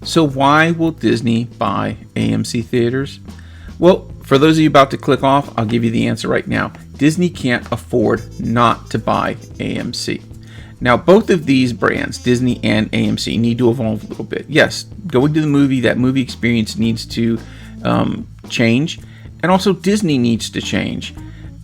So why will Disney buy AMC theaters? Well, for those of you about to click off, I'll give you the answer right now. Disney can't afford not to buy AMC. Now, both of these brands, Disney and AMC, need to evolve a little bit. Yes, going to the movie, that movie experience needs to change, and also Disney needs to change.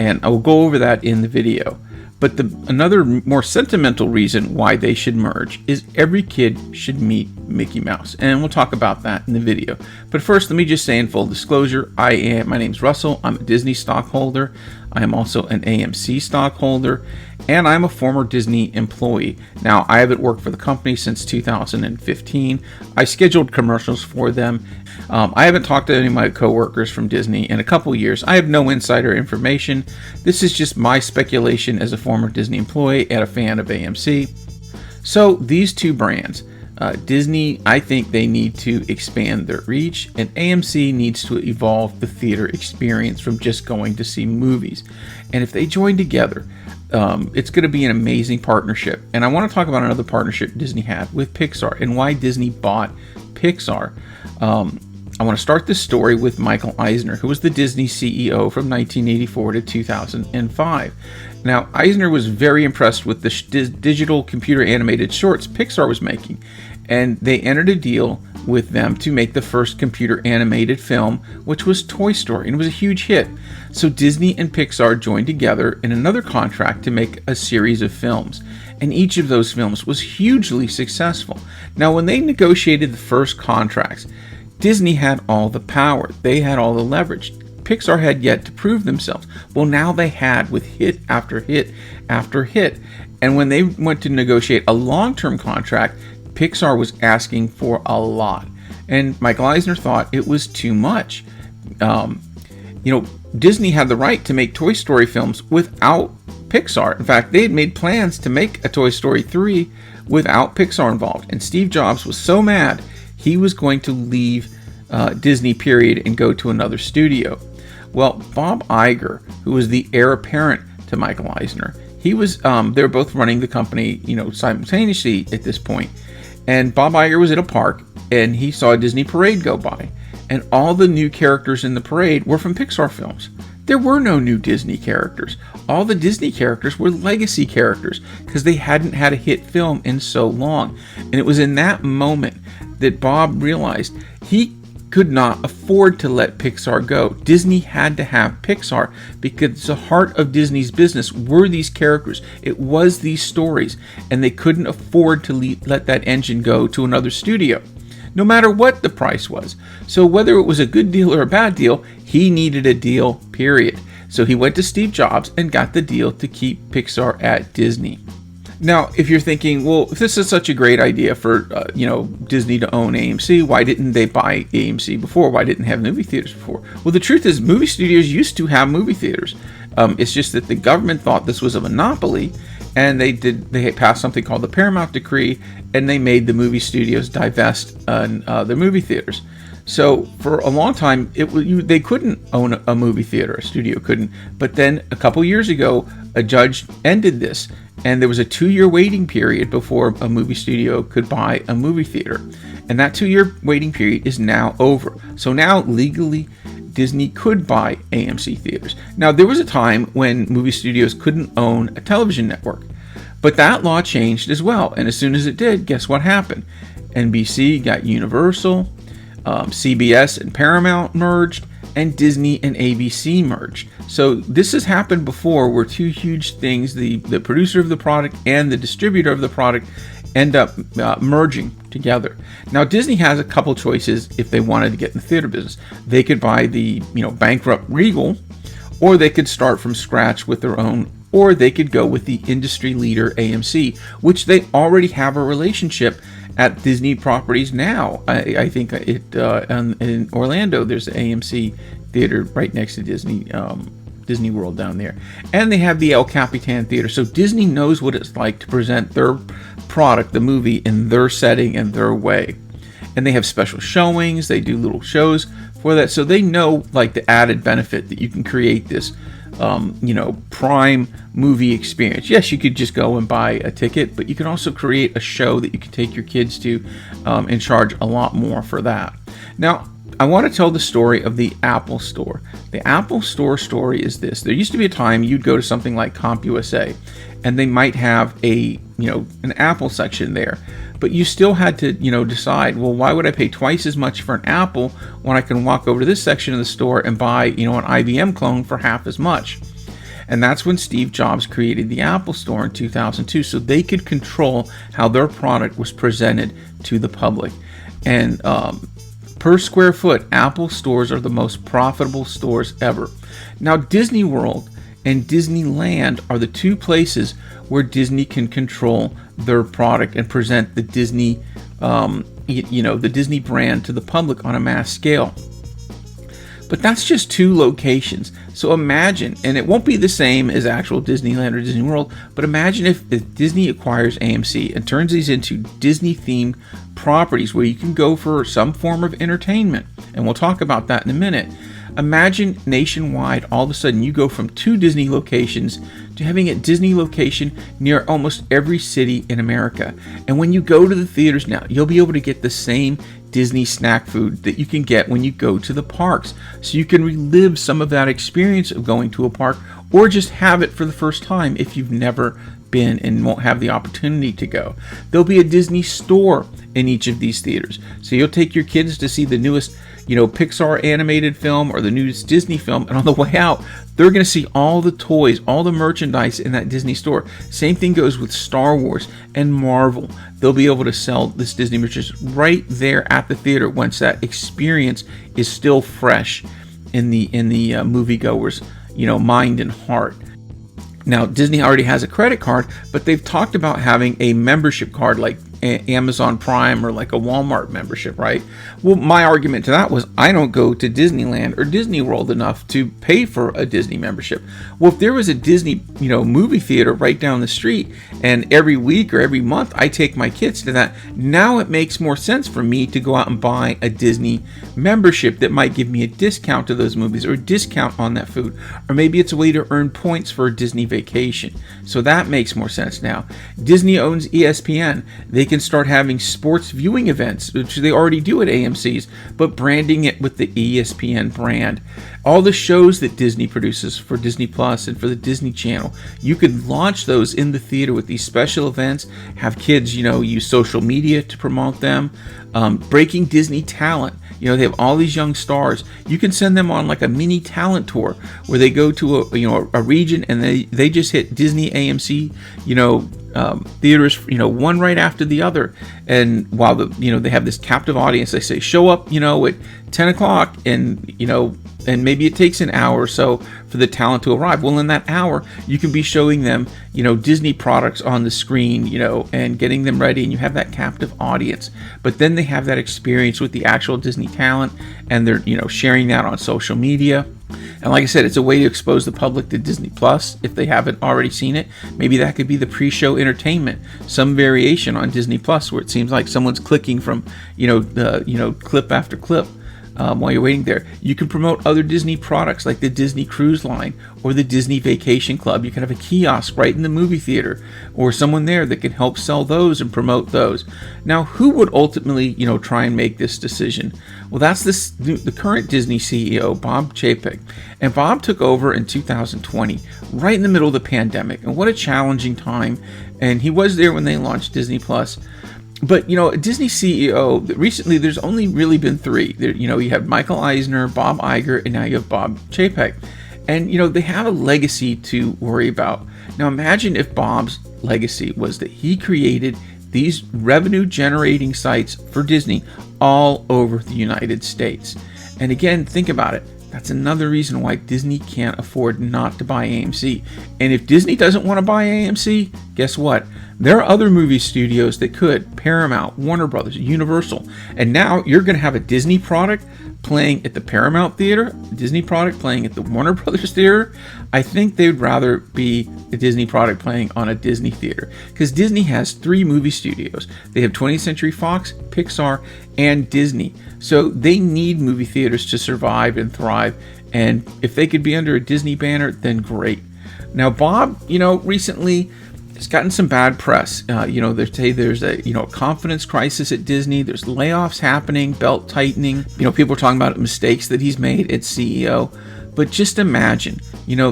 And I will go over that in the video. But another more sentimental reason why they should merge is every kid should meet Mickey Mouse. And we'll talk about that in the video. But first, let me just say in full disclosure, my name's Russell. I'm a Disney stockholder. I am also an AMC stockholder. And I'm a former Disney employee. Now, I haven't worked for the company since 2015. I scheduled commercials for them. I haven't talked to any of my coworkers from Disney in a couple years. I have no insider information. This is just my speculation as a former Disney employee and a fan of AMC. So these two brands, Disney, I think they need to expand their reach, and AMC needs to evolve the theater experience from just going to see movies. And if they join together, it's going to be an amazing partnership. And I want to talk about another partnership Disney had with Pixar and why Disney bought Pixar. I want to start this story with Michael Eisner, who was the Disney CEO from 1984 to 2005. Now, Eisner was very impressed with the digital computer animated shorts Pixar was making, and they entered a deal with them to make the first computer animated film, which was Toy Story, and it was a huge hit. So Disney and Pixar joined together in another contract to make a series of films, and each of those films was hugely successful. Now, when they negotiated the first contracts, Disney had all the power. They had all the leverage. Pixar had yet to prove themselves. Well, now they had, with hit after hit after hit. And when they went to negotiate a long-term contract, Pixar was asking for a lot. And Michael Eisner thought it was too much. Disney had the right to make Toy Story films without Pixar. In fact, they had made plans to make a Toy Story 3 without Pixar involved. And Steve Jobs was so mad, he was going to leave Disney, period, and go to another studio. Well, Bob Iger, who was the heir apparent to Michael Eisner, he was they were both running the company, simultaneously at this point. And Bob Iger was at a park, and he saw a Disney parade go by, and all the new characters in the parade were from Pixar films. There were no new Disney characters. All the Disney characters were legacy characters because they hadn't had a hit film in so long. And it was in that moment that Bob realized he could not afford to let Pixar go. Disney had to have Pixar because the heart of Disney's business were these characters. It was these stories, and they couldn't afford to let that engine go to another studio, no matter what the price was. So whether it was a good deal or a bad deal, he needed a deal, period. So he went to Steve Jobs and got the deal to keep Pixar at Disney. Now, if you're thinking, well, if this is such a great idea for Disney to own AMC, why didn't they buy AMC before? Why didn't they have movie theaters before? Well, the truth is, movie studios used to have movie theaters. It's just that the government thought this was a monopoly, and they passed something called the Paramount Decree, and they made the movie studios divest their movie theaters. So for a long time, they couldn't own a movie theater, a studio couldn't. But then a couple years ago, a judge ended this, and there was a 2-year waiting period before a movie studio could buy a movie theater. And that 2-year waiting period is now over. So now, legally, Disney could buy AMC theaters. Now, there was a time when movie studios couldn't own a television network, but that law changed as well. And as soon as it did, guess what happened? NBC got Universal, CBS and Paramount merged, and Disney and ABC merged. So this has happened before, where two huge things, the producer of the product and the distributor of the product, end up merging together. Now, Disney has a couple choices if they wanted to get in the theater business. They could buy the bankrupt Regal, or they could start from scratch with their own, or they could go with the industry leader AMC, which they already have a relationship at Disney properties now. I think in Orlando, there's an AMC theater right next to Disney World down there. And they have the El Capitan Theater. So Disney knows what it's like to present their product, the movie, in their setting and their way. And they have special showings. They do little shows for that. So they know, like, the added benefit that you can create this prime movie experience. Yes, you could just go and buy a ticket, but you can also create a show that you can take your kids to and charge a lot more for that. Now, I want to tell the story of the Apple Store. The Apple Store story is this. There used to be a time you'd go to something like CompUSA, and they might have an Apple section there. But you still had to, decide, well, why would I pay twice as much for an Apple when I can walk over to this section of the store and buy, an IBM clone for half as much? And that's when Steve Jobs created the Apple Store in 2002, so they could control how their product was presented to the public. And per square foot, Apple stores are the most profitable stores ever. Now, Disney World and Disneyland are the two places where Disney can control their product and present the Disney, the Disney brand to the public on a mass scale. But that's just two locations. So imagine, and it won't be the same as actual Disneyland or Disney World, but imagine if Disney acquires AMC and turns these into Disney-themed properties where you can go for some form of entertainment. And we'll talk about that in a minute. Imagine nationwide, all of a sudden you go from two Disney locations to having a Disney location near almost every city in America. And when you go to the theaters now, you'll be able to get the same Disney snack food that you can get when you go to the parks. So you can relive some of that experience of going to a park, or just have it for the first time if you've never been and won't have the opportunity to go. There'll be a Disney store in each of these theaters. So you'll take your kids to see the newest Pixar animated film or the newest Disney film, and on the way out, they're going to see all the toys, all the merchandise in that Disney store. Same thing goes with Star Wars and Marvel. They'll be able to sell this Disney merchandise right there at the theater once that experience is still fresh in the moviegoer's mind and heart. Now, Disney already has a credit card, but they've talked about having a membership card like Amazon Prime or like a Walmart membership, right? Well, my argument to that was I don't go to Disneyland or Disney World enough to pay for a Disney membership. Well, if there was a Disney, movie theater right down the street, and every week or every month I take my kids to that, now it makes more sense for me to go out and buy a Disney membership that might give me a discount to those movies or a discount on that food, or maybe it's a way to earn points for a Disney vacation. So that makes more sense now. Disney owns ESPN. They can start having sports viewing events, which they already do at AMC's, but branding it with the ESPN brand. All the shows that Disney produces for Disney Plus and for the Disney Channel, you could launch those in the theater with these special events, have kids, use social media to promote them. Breaking Disney talent. They have all these young stars. You can send them on like a mini talent tour where they go to a region and they just hit Disney AMC, theaters, one right after the other. And while they have this captive audience, they say, show up, at 10 o'clock and maybe it takes an hour or so for the talent to arrive. Well, in that hour, you can be showing them, Disney products on the screen, and getting them ready, and you have that captive audience. But then they have that experience with the actual Disney talent, and they're, sharing that on social media. And like I said, it's a way to expose the public to Disney Plus if they haven't already seen it. Maybe that could be the pre-show entertainment, some variation on Disney Plus where it seems like someone's clicking from, clip after clip. While you're waiting there, you can promote other Disney products like the Disney Cruise Line or the Disney Vacation Club. You can have a kiosk right in the movie theater or someone there that can help sell those and promote those. Now, who would ultimately, try and make this decision? Well, that's the current Disney CEO, Bob Chapek. And Bob took over in 2020, right in the middle of the pandemic. And what a challenging time. And he was there when they launched Disney Plus. But, a Disney CEO, recently there's only really been three. You have Michael Eisner, Bob Iger, and now you have Bob Chapek. And, they have a legacy to worry about. Now imagine if Bob's legacy was that he created these revenue-generating sites for Disney all over the United States. And again, think about it. That's another reason why Disney can't afford not to buy AMC. And if Disney doesn't want to buy AMC, guess what? There are other movie studios that could. Paramount, Warner Brothers, Universal. And now you're going to have a Disney product playing at the Paramount Theater, a Disney product playing at the Warner Brothers Theater. I think they'd rather be a Disney product playing on a Disney theater. Because Disney has 3 movie studios. They have 20th Century Fox, Pixar, and Disney. So they need movie theaters to survive and thrive And if they could be under a Disney banner, then great. Now, Bob, recently has gotten some bad press. They say there's a confidence crisis at Disney. There's layoffs happening, belt tightening. People are talking about mistakes that he's made as CEO. But just imagine,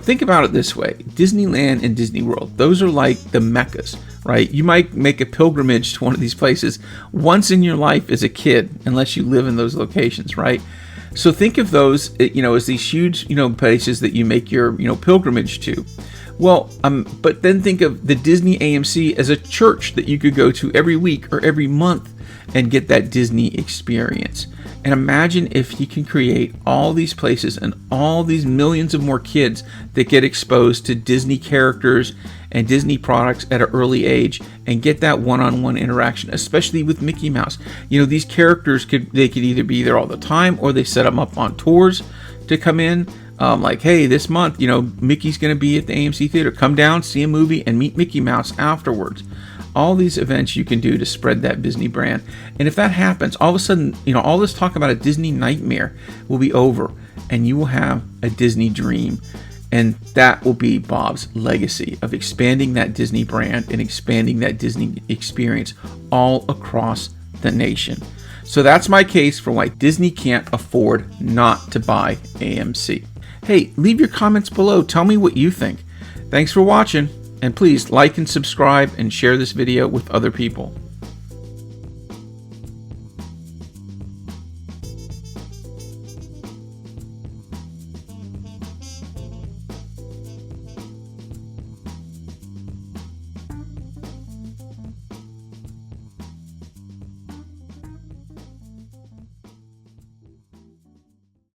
think about it this way. Disneyland and Disneyworld, those are like the meccas, right? You might make a pilgrimage to one of these places once in your life as a kid, unless you live in those locations, right? So think of those, as these huge, places that you make your, pilgrimage to. Well, but then think of the Disney AMC as a church that you could go to every week or every month and get that Disney experience. And imagine if you can create all these places and all these millions of more kids that get exposed to Disney characters and Disney products at an early age and get that one-on-one interaction, especially with Mickey Mouse. These characters could either be there all the time, or they set them up on tours to come in. Like, hey, this month, Mickey's going to be at the AMC theater. Come down, see a movie, and meet Mickey Mouse afterwards. All these events you can do to spread that Disney brand. And if that happens, all of a sudden, all this talk about a Disney nightmare will be over, and you will have a Disney dream. And that will be Bob's legacy of expanding that Disney brand and expanding that Disney experience all across the nation. So that's my case for why Disney can't afford not to buy AMC. Hey, leave your comments below. Tell me what you think. Thanks for watching, and please like and subscribe and share this video with other people.